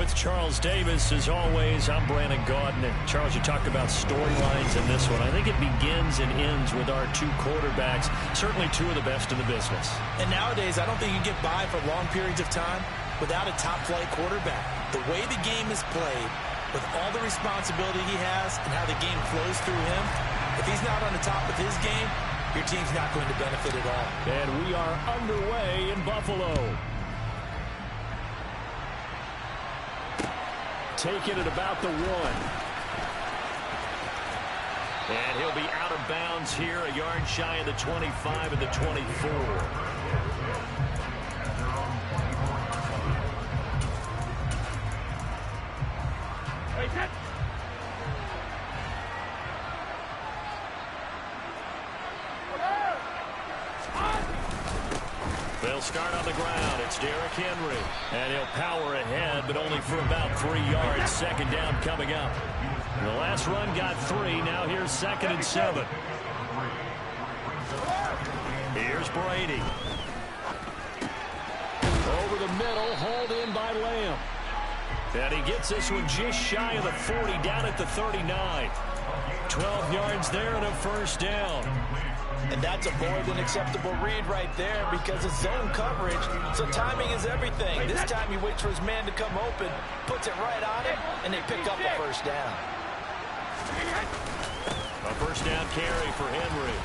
with Charles Davis. As always, I'm Brandon Gaudin. And Charles, you talk about storylines in this one. I think it begins and ends with our two quarterbacks, certainly two of the best in the business. And nowadays, I don't think you can get by for long periods of time without a top-flight quarterback. The way the game is played, with all the responsibility he has and how the game flows through him, if he's not on the top of his game, your team's not going to benefit at all. And we are underway in Buffalo. Taking it about the 1. And he'll be out of bounds here, a yard shy of the 25 and the 24. They'll start on the ground. It's Derrick Henry. And he'll power ahead, but only for about 3 yards. Second down coming up. The last run got 3. Now here's 2nd and 7. Here's Brady. Over the middle, hauled in by Lamb. And he gets this one just shy of the 40, down at the 39. 12 yards there and a first down. And that's a more than acceptable read right there because it's zone coverage, so timing is everything. This time he waits for his man to come open, puts it right on him, and they pick up the first down. A first down carry for Henry.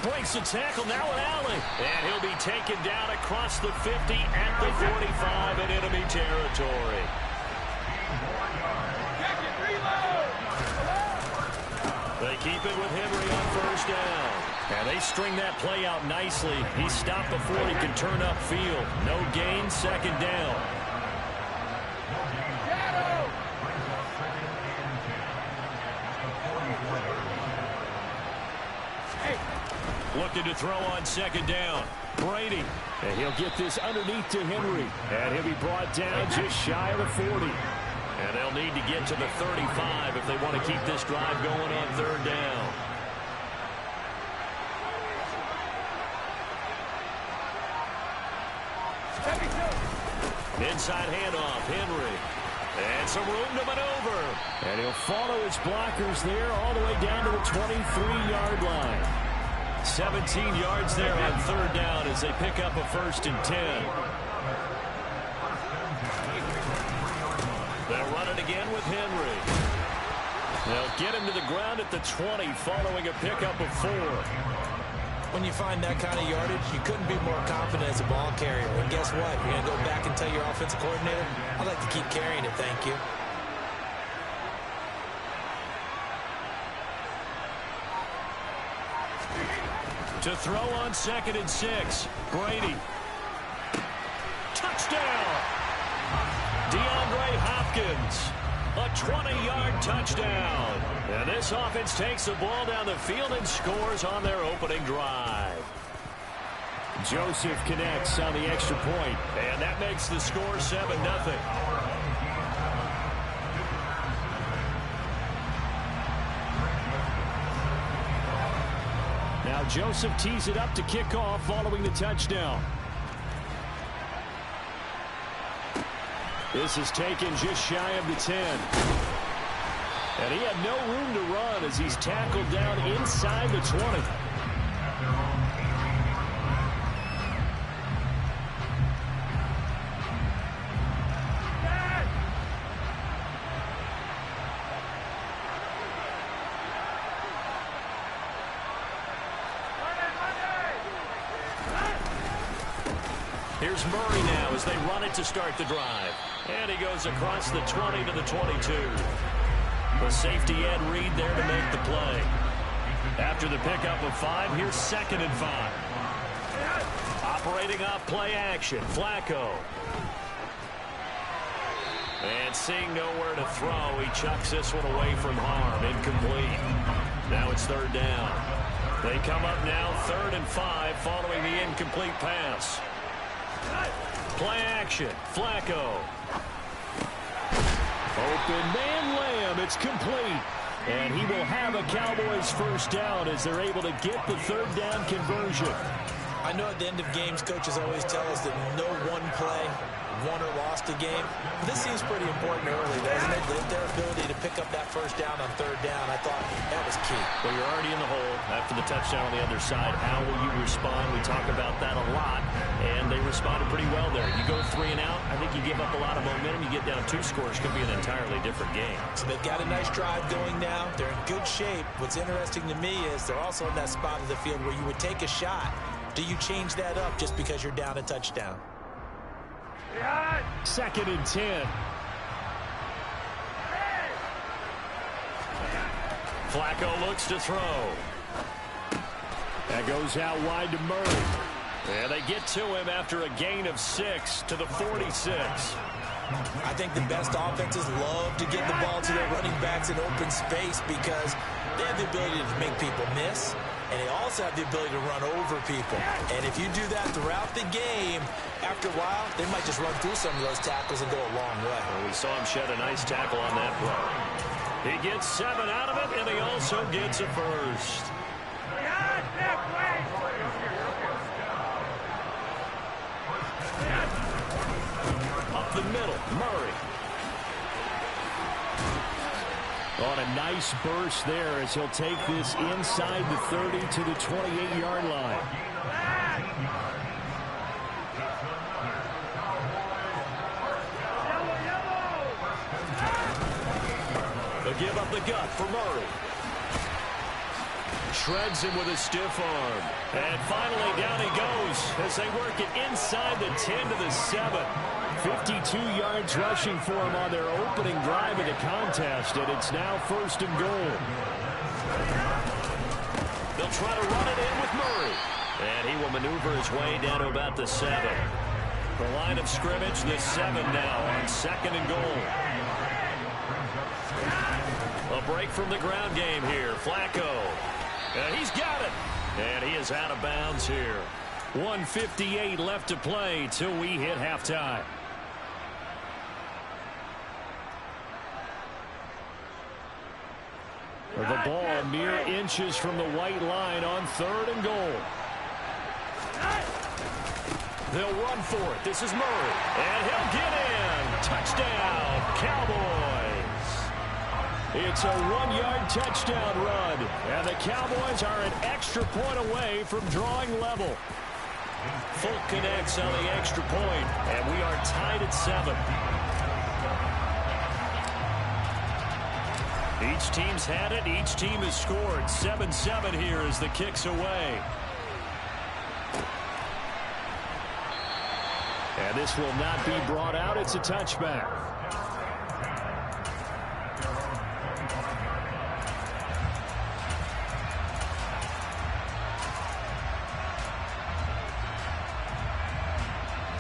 Breaks the tackle, now an alley. And he'll be taken down across the 50 at the 45 in enemy territory. They keep it with Henry on first down. And they string that play out nicely. He stopped before he could turn upfield. No gain, second down. Looking to throw on second down. Brady. And he'll get this underneath to Henry. And he'll be brought down just shy of the 40. And they'll need to get to the 35 if they want to keep this drive going on third down. Inside handoff, Henry. And some room to maneuver. And he'll follow his blockers there all the way down to the 23-yard line. 17 yards there on third down as they pick up a 1st and 10. They'll run it again with Henry. They'll get him to the ground at the 20 following a pickup of 4. When you find that kind of yardage, you couldn't be more confident as a ball carrier. And guess what? You're going to go back and tell your offensive coordinator, I'd like to keep carrying it, thank you. To throw on 2nd and 6. Brady. Touchdown! DeAndre Hopkins. A 20-yard touchdown. And this offense takes the ball down the field and scores on their opening drive. Joseph connects on the extra point. And that makes the score 7-0. Now Joseph tees it up to kick off following the touchdown. This is taken just shy of the 10. And he had no room to run as he's tackled down inside the 20. Here's Murray now as they run it to start the drive. And he goes across the 20 to the 22. The safety Ed Reed there to make the play. After the pickup of 5, here's 2nd and 5. Operating off play action, Flacco. And seeing nowhere to throw, he chucks this one away from harm. Incomplete. Now it's third down. They come up now 3rd and 5 following the incomplete pass. Play action, Flacco. Open man Lamb, it's complete. And he will have a Cowboys first down as they're able to get the third down conversion. I know at the end of games, coaches always tell us that no one play won or lost a game. But this seems pretty important early, doesn't it? Their ability to pick up that first down on third down, I thought that was key. Well, you're already in the hole after the touchdown on the other side. How will you respond? We talk about that a lot, and they responded pretty well there. You go 3 and out, I think you give up a lot of momentum. You get down 2 scores, could be an entirely different game. So they've got a nice drive going now. They're in good shape. What's interesting to me is they're also in that spot of the field where you would take a shot. Do you change that up just because you're down a touchdown? 2nd and 10. Flacco looks to throw. That goes out wide to Murray. And they get to him after a gain of 6 to the 46. I think the best offenses love to get the ball to their running backs in open space because they have the ability to make people miss, and they also have the ability to run over people. And if you do that throughout the game, after a while, they might just run through some of those tackles and go a long way. Well, we saw him shed a nice tackle on that play. He gets 7 out of it, and he also gets a first. Up the middle, Murray. On a nice burst there as he'll take this inside the 30 to the 28-yard line. They'll give up the gut for Murray. Shreds him with a stiff arm. And finally down he goes as they work it inside the 10 to the 7. 52 yards rushing for him on their opening drive of the contest, and it's now 1st and goal. They'll try to run it in with Murray. And he will maneuver his way down to about the 7. The line of scrimmage, the 7 now on 2nd and goal. A break from the ground game here. Flacco. And he's got it. And he is out of bounds here. 1:58 left to play till we hit halftime. The ball mere inches from the white line on 3rd and goal. They'll run for it. This is Murray. And he'll get in. Touchdown, Cowboys. It's a 1-yard touchdown run. And the Cowboys are an extra point away from drawing level. Folk connects on the extra point, and we are tied at 7. Each team's had it. Each team has scored. 7-7 here as the kick's away. And this will not be brought out. It's a touchback.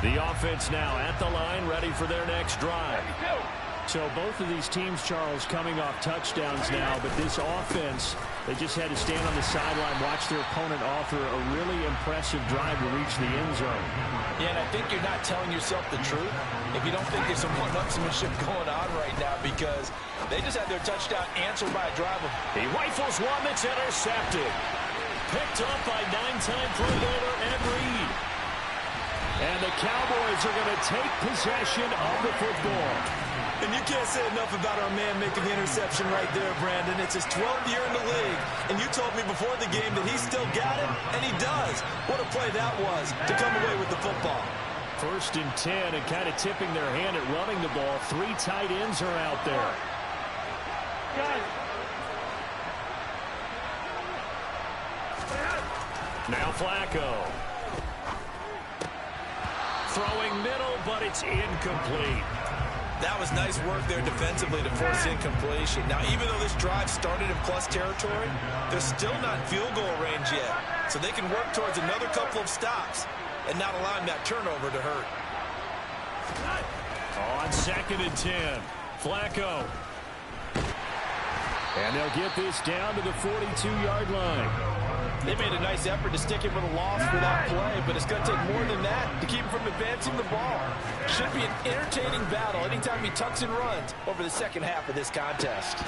The offense now at the line, ready for their next drive. So both of these teams, Charles, coming off touchdowns now, but this offense, they just had to stand on the sideline, watch their opponent author a really impressive drive to reach the end zone. Yeah, and I think you're not telling yourself the truth if you don't think there's some one-upsmanship going on right now, because they just had their touchdown answered by a drive. He rifles one that's intercepted. Picked up by 9-time Pro Bowler Ed Reed. And the Cowboys are going to take possession of the football. And you can't say enough about our man making the interception right there, Brandon. It's his 12th year in the league, and you told me before the game that he still got it, and he does. What a play that was to come away with the football. 1st and 10, and kind of tipping their hand at running the ball. 3 tight ends are out there. Now Flacco. Throwing middle, but it's incomplete. That was nice work there defensively to force incompletion. Now, even though this drive started in plus territory, they're still not in field goal range yet. So they can work towards another couple of stops and not allowing that turnover to hurt. On 2nd and 10, Flacco. And they'll get this down to the 42-yard line. They made a nice effort to stick him with a loss for that play, but it's going to take more than that to keep him from advancing the ball. Should be an entertaining battle anytime he tucks and runs over the second half of this contest.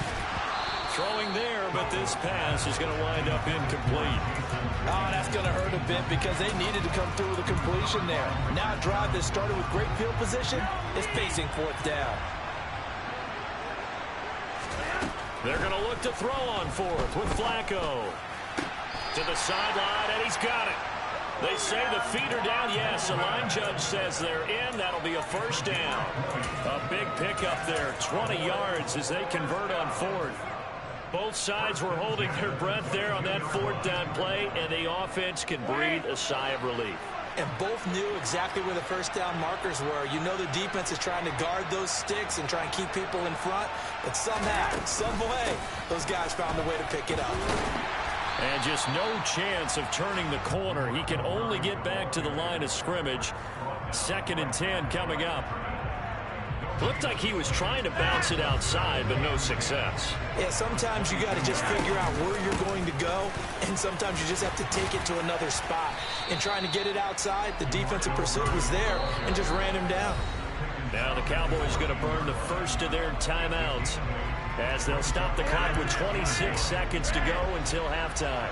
Throwing there, but this pass is going to wind up incomplete. Oh, that's going to hurt a bit because they needed to come through with a completion there. Now a drive that started with great field position is facing fourth down. They're going to look to throw on fourth with Flacco. To the sideline, and he's got it. They say the feet are down. Yes, the line judge says they're in. That'll be a first down. A big pickup there, 20 yards as they convert on fourth. Both sides were holding their breath there on that fourth down play, and the offense can breathe a sigh of relief. And both knew exactly where the first down markers were. You know the defense is trying to guard those sticks and try and keep people in front, but somehow, some way, those guys found a way to pick it up. And just no chance of turning the corner. He can only get back to the line of scrimmage. 2nd and 10 coming up. Looked like he was trying to bounce it outside, but no success. Yeah, sometimes you got to just figure out where you're going to go, and sometimes you just have to take it to another spot. And trying to get it outside, the defensive pursuit was there and just ran him down. Now the Cowboys going to burn the first of their timeouts as they'll stop the clock with 26 seconds to go until halftime.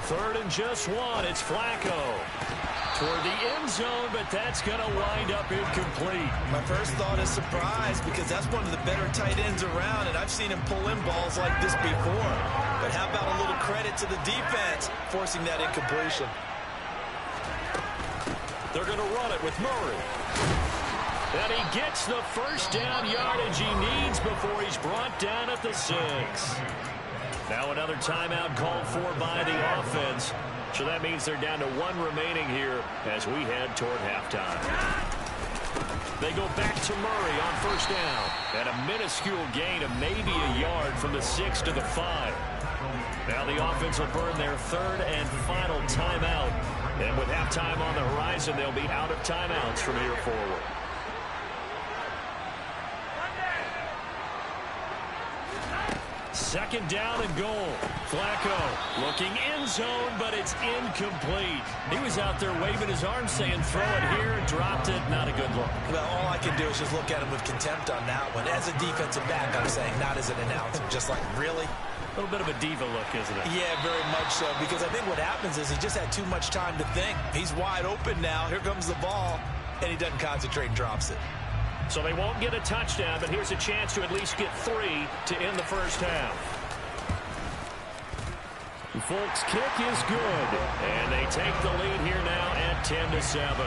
Third and just one. It's Flacco toward the end zone, but that's going to wind up incomplete. My first thought is surprise because that's one of the better tight ends around, and I've seen him pull in balls like this before. But how about a little credit to the defense forcing that incompletion? They're going to run it with Murray. And he gets the first down yardage he needs before he's brought down at the 6. Now another timeout called for by the offense. So that means they're down to 1 remaining here as we head toward halftime. They go back to Murray on first down. And a minuscule gain of maybe a yard from the 6 to the 5. Now the offense will burn their 3rd and final timeout. And with halftime on the horizon, they'll be out of timeouts from here forward. Second down and goal. Flacco looking end zone, but it's incomplete. He was out there waving his arms saying, throw it here, dropped it. Not a good look. Well, all I can do is just look at him with contempt on that one. As a defensive back, I'm saying, not as an announcer. Just like, really? A little bit of a diva look, isn't it? Yeah, very much so, because I think what happens is he just had too much time to think. He's wide open now. Here comes the ball, and he doesn't concentrate and drops it. So they won't get a touchdown, but here's a chance to at least get 3 to end the first half. Folks' kick is good, and they take the lead here now at 10-7.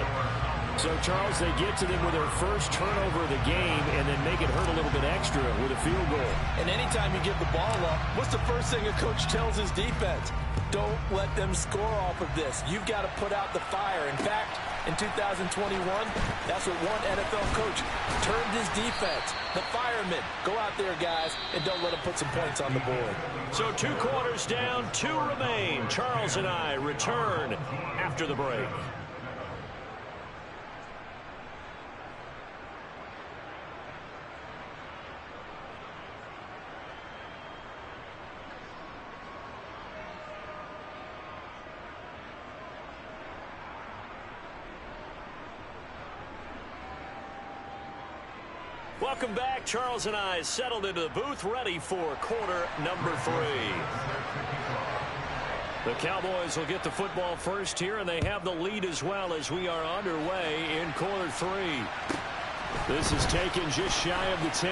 So, Charles, they get to them with their first turnover of the game and then make it hurt a little bit extra with a field goal. And anytime you give the ball up, what's the first thing a coach tells his defense? Don't let them score off of this. You've got to put out the fire. In fact, in 2021, that's what one NFL coach termed his defense. The firemen. Go out there, guys, and don't let them put some points on the board. So 2 quarters down, 2 remain. Charles and I return after the break. Welcome back. Charles and I settled into the booth, ready for quarter number 3. The Cowboys will get the football first here, and they have the lead as well as we are underway in quarter 3. This is taken just shy of the 10.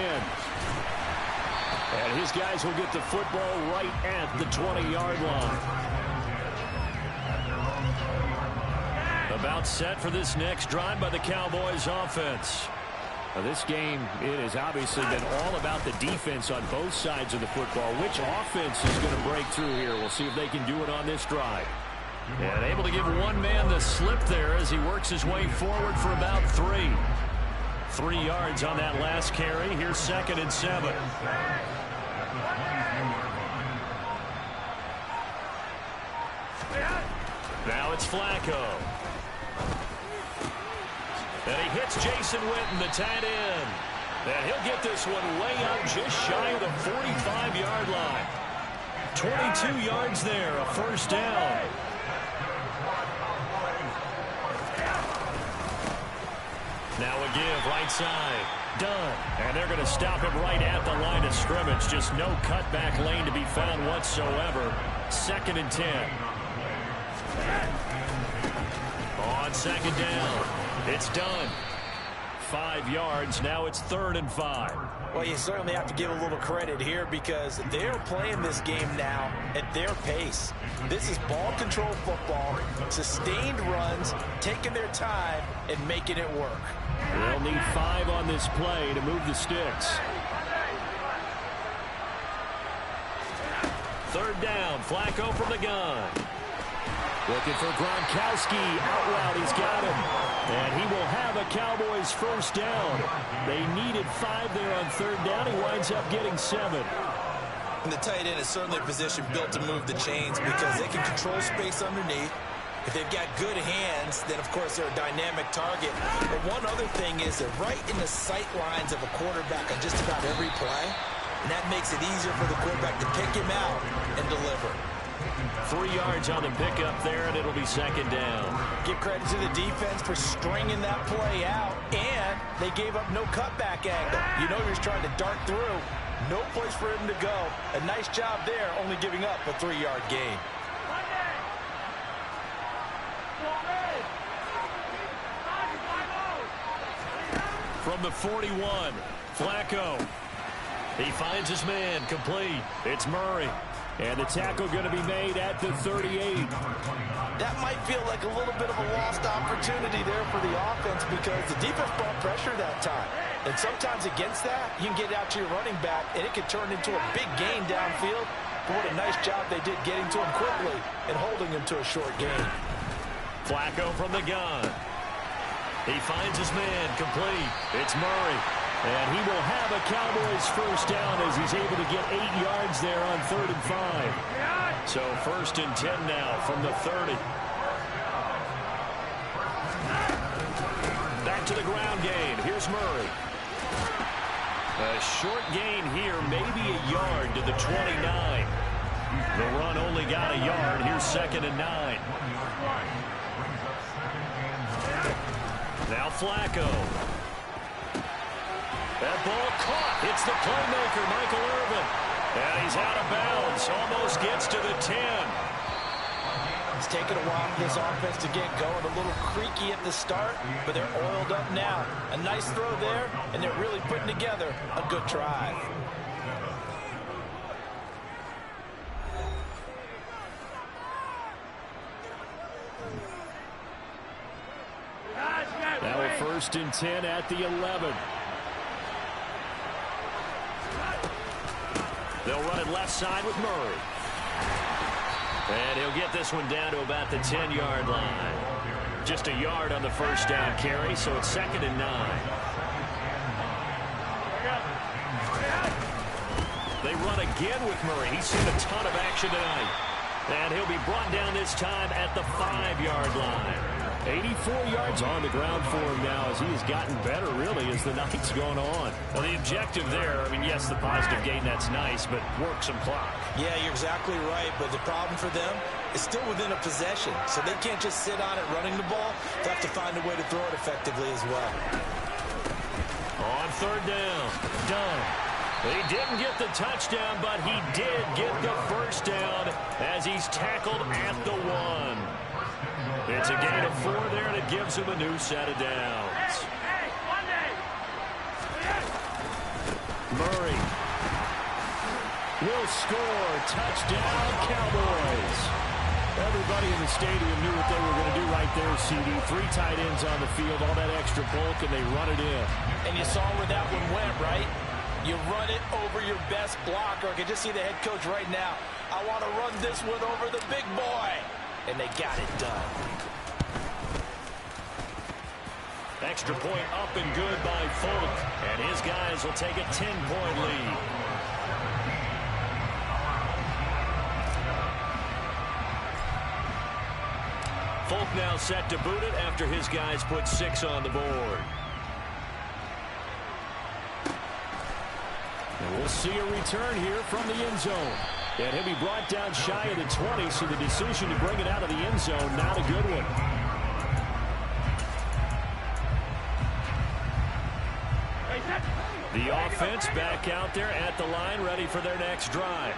And his guys will get the football right at the 20-yard line. About set for this next drive by the Cowboys offense. Now, this game, it has obviously been all about the defense on both sides of the football. Which offense is going to break through here? We'll see if they can do it on this drive. And able to give one man the slip there as he works his way forward for about 3. 3 yards on that last carry. Here's 2nd and 7. Now it's Flacco. And he hits Jason Witten, the tight end. And he'll get this one way up just shy of the 45-yard line. 22 yards there, a first down. Now a give, right side. Done. And they're going to stop him right at the line of scrimmage. Just no cutback lane to be found whatsoever. 2nd and 10. On 2nd down. It's done. 5 yards. Now it's 3rd and 5. Well, you certainly have to give a little credit here because they're playing this game now at their pace. This is ball control football, sustained runs, taking their time, and making it work. They'll need 5 on this play to move the sticks. 3rd down, Flacco from the gun. Looking for Gronkowski. Out route, he's got him. And he will have a Cowboys 1st down. They needed 5 there on 3rd down. He winds up getting 7. And the tight end is certainly a position built to move the chains because they can control space underneath. If they've got good hands, then, of course, they're a dynamic target. But one other thing is they're right in the sight lines of a quarterback on just about every play. And that makes it easier for the quarterback to pick him out and deliver. 3 yards on the pickup there, and it'll be 2nd down. Give credit to the defense for stringing that play out, and they gave up no cutback angle. You know he was trying to dart through. No place for him to go. A nice job there, only giving up a 3-yard gain. From the 41, Flacco. He finds his man, complete. It's Murray. And the tackle going to be made at the 38. That might feel like a little bit of a lost opportunity there for the offense because the defense brought pressure that time. And sometimes against that, you can get out to your running back, and it can turn into a big gain downfield. But what a nice job they did getting to him quickly and holding him to a short gain. Flacco from the gun. He finds his man, complete. It's Murray. And he will have a Cowboys 1st down as he's able to get 8 yards there on 3rd and 5. So 1st and 10 now from the 30. Back to the ground game. Here's Murray. A short gain here, maybe a yard to the 29. The run only got a yard. Here's 2nd and 9. Now Flacco. That ball caught. Hits the playmaker, Michael Irvin. And he's out of bounds. Almost gets to the 10. It's taken a while for this offense to get going. A little creaky at the start, but they're oiled up now. A nice throw there, and they're really putting together a good drive. Now a 1st and 10 at the 11. They'll run it left side with Murray. And he'll get this one down to about the 10-yard line. Just a yard on the 1st down carry, so it's 2nd and 9. They run again with Murray. He's seen a ton of action tonight. And he'll be brought down this time at the 5-yard line. 84 yards on the ground for him now as he has gotten better, really, as the night's going on. Well, the objective there, I mean, yes, the positive gain, that's nice, but work some clock. Yeah, you're exactly right, but the problem for them is still within a possession, so they can't just sit on it running the ball. They have to find a way to throw it effectively as well. On 3rd down, done. He didn't get the touchdown, but he did get the 1st down as he's tackled at the 1. It's a gain of 4 there, and it gives him a new set of downs. Murray will score. Touchdown, Cowboys. Everybody in the stadium knew what they were going to do right there, CD. 3 tight ends on the field, all that extra bulk, and they run it in. And you saw where that one went, right? You run it over your best blocker. I can just see the head coach right now. I want to run this one over the big boy. And they got it done. Extra point up and good by Folk. And his guys will take a 10-point lead. Folk now set to boot it after his guys put 6 on the board. And we'll see a return here from the end zone. And he'll be brought down shy of the 20, so the decision to bring it out of the end zone, not a good one. The offense back out there at the line, ready for their next drive.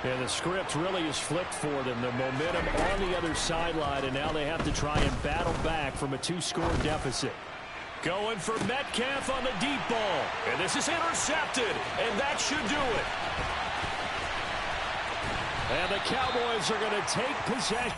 And the script really is flipped for them. The momentum on the other sideline, and now they have to try and battle back from a 2-score deficit. Going for Metcalf on the deep ball. And this is intercepted, and that should do it. And the Cowboys are going to take possession.